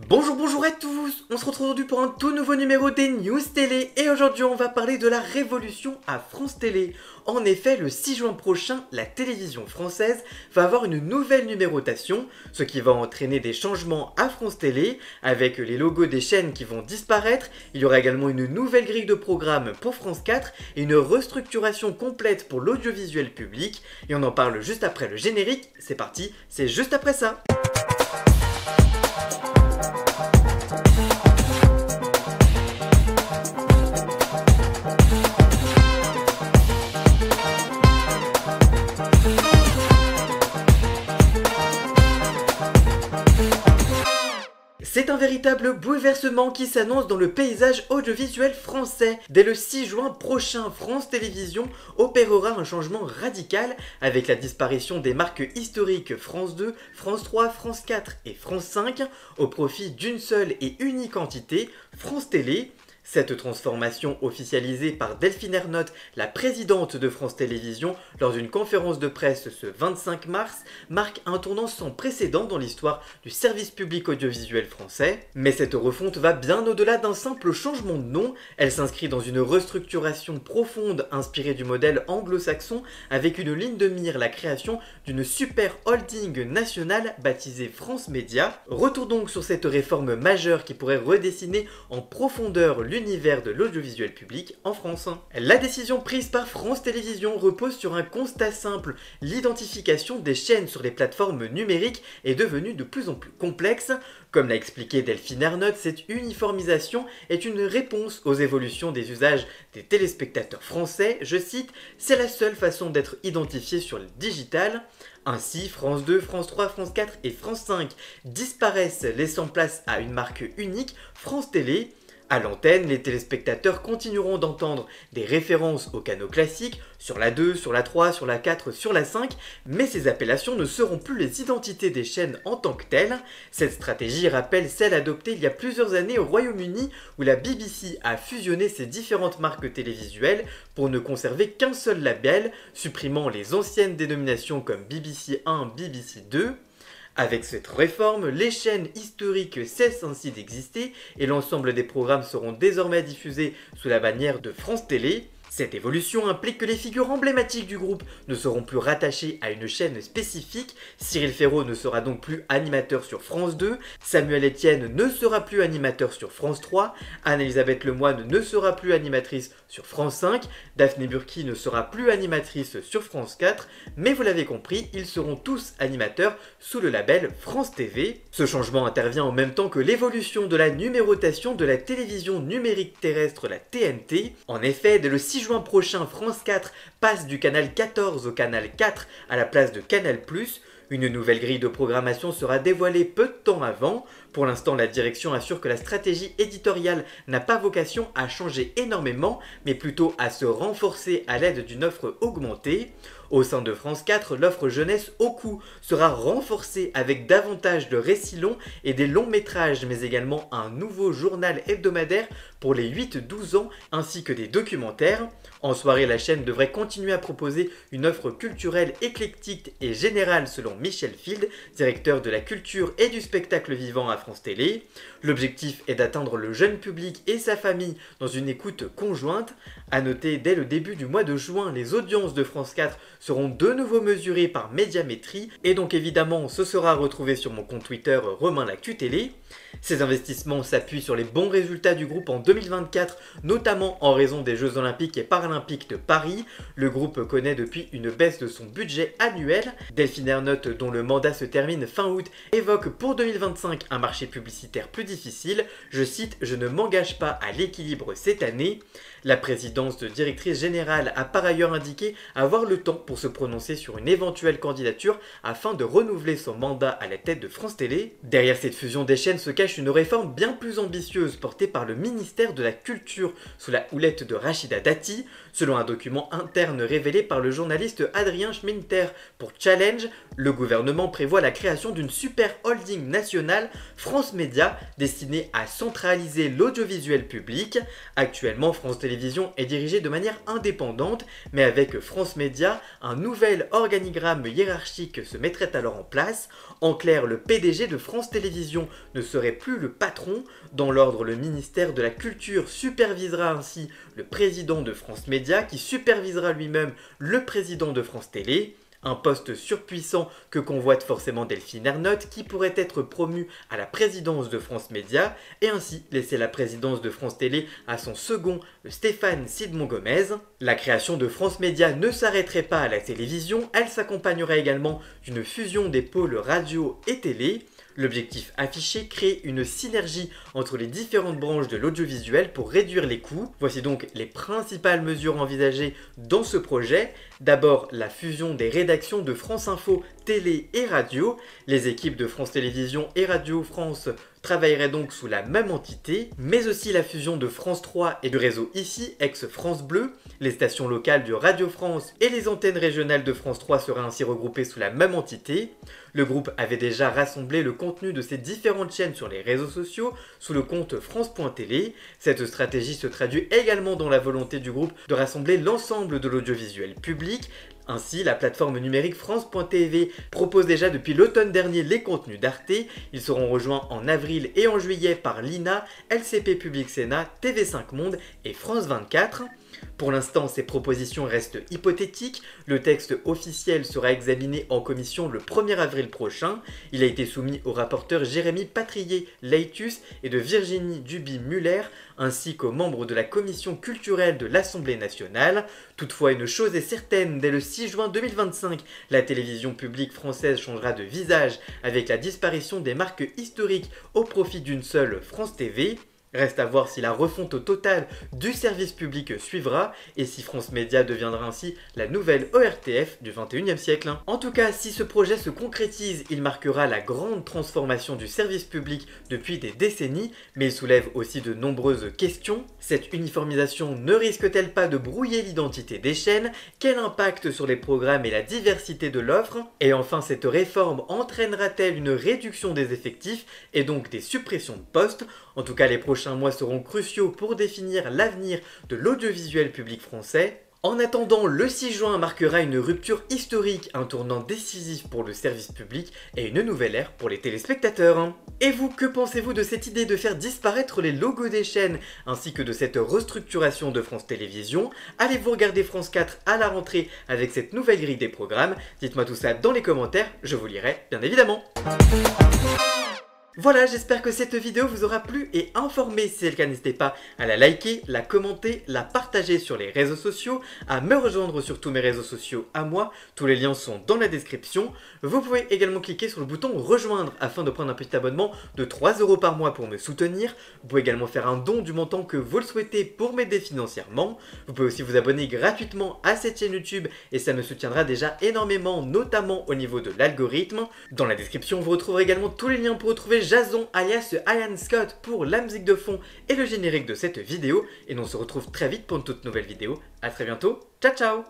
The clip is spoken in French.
Bonjour à tous, on se retrouve aujourd'hui pour un tout nouveau numéro des News Télé et aujourd'hui on va parler de la révolution à France Télé. En effet, le 6 juin prochain, la télévision française va avoir une nouvelle numérotation, ce qui va entraîner des changements à France Télé, avec les logos des chaînes qui vont disparaître. Il y aura également une nouvelle grille de programme pour France 4 et une restructuration complète pour l'audiovisuel public. Et on en parle juste après le générique, c'est parti, c'est juste après ça. C'est un véritable bouleversement qui s'annonce dans le paysage audiovisuel français. Dès le 6 juin prochain, France Télévisions opérera un changement radical avec la disparition des marques historiques France 2, France 3, France 4 et France 5 au profit d'une seule et unique entité, France Télé. Cette transformation officialisée par Delphine Ernotte, la présidente de France Télévisions, lors d'une conférence de presse ce 25 mars, marque un tournant sans précédent dans l'histoire du service public audiovisuel français. Mais cette refonte va bien au-delà d'un simple changement de nom, elle s'inscrit dans une restructuration profonde inspirée du modèle anglo-saxon avec une ligne de mire, la création d'une super holding nationale baptisée France Média. Retour donc sur cette réforme majeure qui pourrait redessiner en profondeur l'univers de l'audiovisuel public en France. La décision prise par France Télévisions repose sur un constat simple, l'identification des chaînes sur les plateformes numériques est devenue de plus en plus complexe. Comme l'a expliqué Delphine Ernotte, cette uniformisation est une réponse aux évolutions des usages des téléspectateurs français. Je cite, « C'est la seule façon d'être identifié sur le digital ». Ainsi, France 2, France 3, France 4 et France 5 disparaissent, laissant place à une marque unique, France Télé. À l'antenne, les téléspectateurs continueront d'entendre des références aux canaux classiques, sur la 2, sur la 3, sur la 4, sur la 5, mais ces appellations ne seront plus les identités des chaînes en tant que telles. Cette stratégie rappelle celle adoptée il y a plusieurs années au Royaume-Uni où la BBC a fusionné ses différentes marques télévisuelles pour ne conserver qu'un seul label, supprimant les anciennes dénominations comme BBC 1, BBC 2. Avec cette réforme, les chaînes historiques cessent ainsi d'exister et l'ensemble des programmes seront désormais diffusés sous la bannière de France Télé. Cette évolution implique que les figures emblématiques du groupe ne seront plus rattachées à une chaîne spécifique. Cyril Ferraud ne sera donc plus animateur sur France 2, Samuel Etienne ne sera plus animateur sur France 3, Anne-Elisabeth Lemoine ne sera plus animatrice sur France 5, Daphné Burki ne sera plus animatrice sur France 4, mais vous l'avez compris, ils seront tous animateurs sous le label France TV. Ce changement intervient en même temps que l'évolution de la numérotation de la télévision numérique terrestre, la TNT. En effet, dès le 6 juin prochain, France 4 passe du canal 14 au canal 4 à la place de Canal+. Une nouvelle grille de programmation sera dévoilée peu de temps avant. Pour l'instant, la direction assure que la stratégie éditoriale n'a pas vocation à changer énormément, mais plutôt à se renforcer à l'aide d'une offre augmentée. Au sein de France 4, l'offre jeunesse au coup sera renforcée avec davantage de récits longs et des longs métrages, mais également un nouveau journal hebdomadaire pour les 8-12 ans, ainsi que des documentaires. En soirée, la chaîne devrait continuer à proposer une offre culturelle éclectique et générale selon Michel Field, directeur de la culture et du spectacle vivant à France Télé. L'objectif est d'atteindre le jeune public et sa famille dans une écoute conjointe. A noter, dès le début du mois de juin, les audiences de France 4 seront de nouveau mesurées par Médiamétrie et donc évidemment ce sera retrouvé sur mon compte Twitter Romain Lactu Télé. Ces investissements s'appuient sur les bons résultats du groupe en 2024, notamment en raison des Jeux Olympiques et Paralympiques de Paris. Le groupe connaît depuis une baisse de son budget annuel. Delphine Ernotte, dont le mandat se termine fin août, évoque pour 2025 un marché publicitaire plus difficile. Je cite, « Je ne m'engage pas à l'équilibre cette année ». La présidence de directrice générale a par ailleurs indiqué avoir le temps pour se prononcer sur une éventuelle candidature afin de renouveler son mandat à la tête de France Télé. Derrière cette fusion des chaînes se cache une réforme bien plus ambitieuse portée par le ministère de la Culture sous la houlette de Rachida Dati. Selon un document interne révélé par le journaliste Adrien Schminter pour Challenge, le gouvernement prévoit la création d'une super holding nationale France Média destinée à centraliser l'audiovisuel public. Actuellement, France Télévisions est dirigée de manière indépendante, mais avec France Média, un nouvel organigramme hiérarchique se mettrait alors en place. En clair, le PDG de France Télévisions ne serait plus le patron. Dans l'ordre, le ministère de la Culture supervisera ainsi le président de France Média qui supervisera lui-même le président de France Télé. Un poste surpuissant que convoite forcément Delphine Ernotte qui pourrait être promue à la présidence de France Média et ainsi laisser la présidence de France Télé à son second, Stéphane Sidmon-Gomez. La création de France Média ne s'arrêterait pas à la télévision, elle s'accompagnerait également d'une fusion des pôles radio et télé. L'objectif affiché, créer une synergie entre les différentes branches de l'audiovisuel pour réduire les coûts. Voici donc les principales mesures envisagées dans ce projet. D'abord, la fusion des rédactions de France Info, Télé et Radio. Les équipes de France Télévisions et Radio France travailleraient donc sous la même entité, mais aussi la fusion de France 3 et du réseau ICI, ex-France Bleu. Les stations locales de Radio France et les antennes régionales de France 3 seraient ainsi regroupées sous la même entité. Le groupe avait déjà rassemblé le contenu de ces différentes chaînes sur les réseaux sociaux sous le compte France.tv. Cette stratégie se traduit également dans la volonté du groupe de rassembler l'ensemble de l'audiovisuel public. Ainsi, la plateforme numérique France.tv propose déjà depuis l'automne dernier les contenus d'Arte. Ils seront rejoints en avril et en juillet par l'INA, LCP Public Sénat, TV5 Monde et France 24. Pour l'instant, ces propositions restent hypothétiques. Le texte officiel sera examiné en commission le 1er avril prochain. Il a été soumis aux rapporteurs Jérémy Patrier-Leitus et de Virginie Duby-Muller, ainsi qu'aux membres de la commission culturelle de l'Assemblée nationale. Toutefois, une chose est certaine, dès le 6 juin 2025, la télévision publique française changera de visage avec la disparition des marques historiques au profit d'une seule France TV. Reste à voir si la refonte totale du service public suivra et si France Média deviendra ainsi la nouvelle ORTF du 21e siècle. En tout cas, si ce projet se concrétise, il marquera la grande transformation du service public depuis des décennies, mais il soulève aussi de nombreuses questions. Cette uniformisation ne risque-t-elle pas de brouiller l'identité des chaînes? Quel impact sur les programmes et la diversité de l'offre? Et enfin, cette réforme entraînera-t-elle une réduction des effectifs et donc des suppressions de postes? En tout cas, les prochains mois seront cruciaux pour définir l'avenir de l'audiovisuel public français. En attendant, le 6 juin marquera une rupture historique, un tournant décisif pour le service public et une nouvelle ère pour les téléspectateurs. Et vous, que pensez-vous de cette idée de faire disparaître les logos des chaînes ainsi que de cette restructuration de France Télévisions? Allez-vous regarder France 4 à la rentrée avec cette nouvelle grille des programmes? Dites-moi tout ça dans les commentaires, je vous lirai bien évidemment. Voilà, j'espère que cette vidéo vous aura plu et informé. Si c'est le cas, n'hésitez pas à la liker, la commenter, la partager sur les réseaux sociaux, à me rejoindre sur tous mes réseaux sociaux à moi. Tous les liens sont dans la description. Vous pouvez également cliquer sur le bouton rejoindre afin de prendre un petit abonnement de 3 € par mois pour me soutenir. Vous pouvez également faire un don du montant que vous le souhaitez pour m'aider financièrement. Vous pouvez aussi vous abonner gratuitement à cette chaîne YouTube et ça me soutiendra déjà énormément, notamment au niveau de l'algorithme. Dans la description, vous retrouverez également tous les liens pour retrouver Jason alias Ian Scott pour la musique de fond et le générique de cette vidéo. Et nous on se retrouve très vite pour une toute nouvelle vidéo. A très bientôt, ciao ciao.